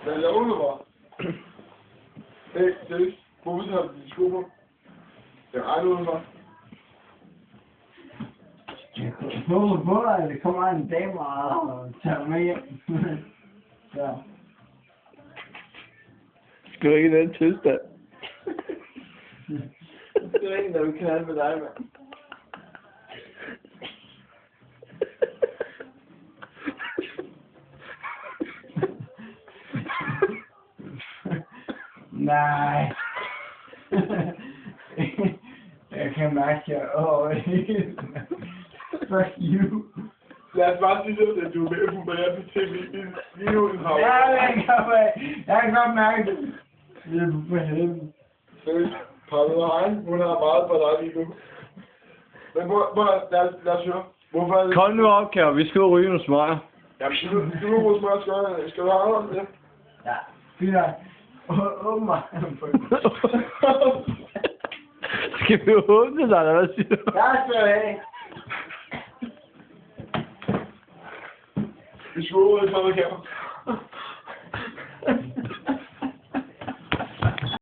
Hvad laver du bare? Hey, seriøst. Hvorfor har du de sko på? Det er ret udenfor. Det kommer en dame og tager med hjem. Så. Skal du ikke i den tilstand? Det er en, der vil knalde med dig, mand. Nej. Jeg kan mærke jer over det. Fuck you. Lad os bare sige, at du er ved at fumere på tv lige nu den havn. Ja, jeg kan godt mærke det. Det er for helvede. Seriøst. Palle Hein, hun har meget på dig lige nu. Men lad os høre. Hvorfor er det... Kom nu op, Kjær. Vi skal ud og ryge nogle smøger. Jamen, du er hos mig. Skal du have noget om det? Ja, fint nok. Åbn mig. Skal vi åbne dig, eller hvad siger du? Jeg skal have. Vi skal ud og tage noget kamera.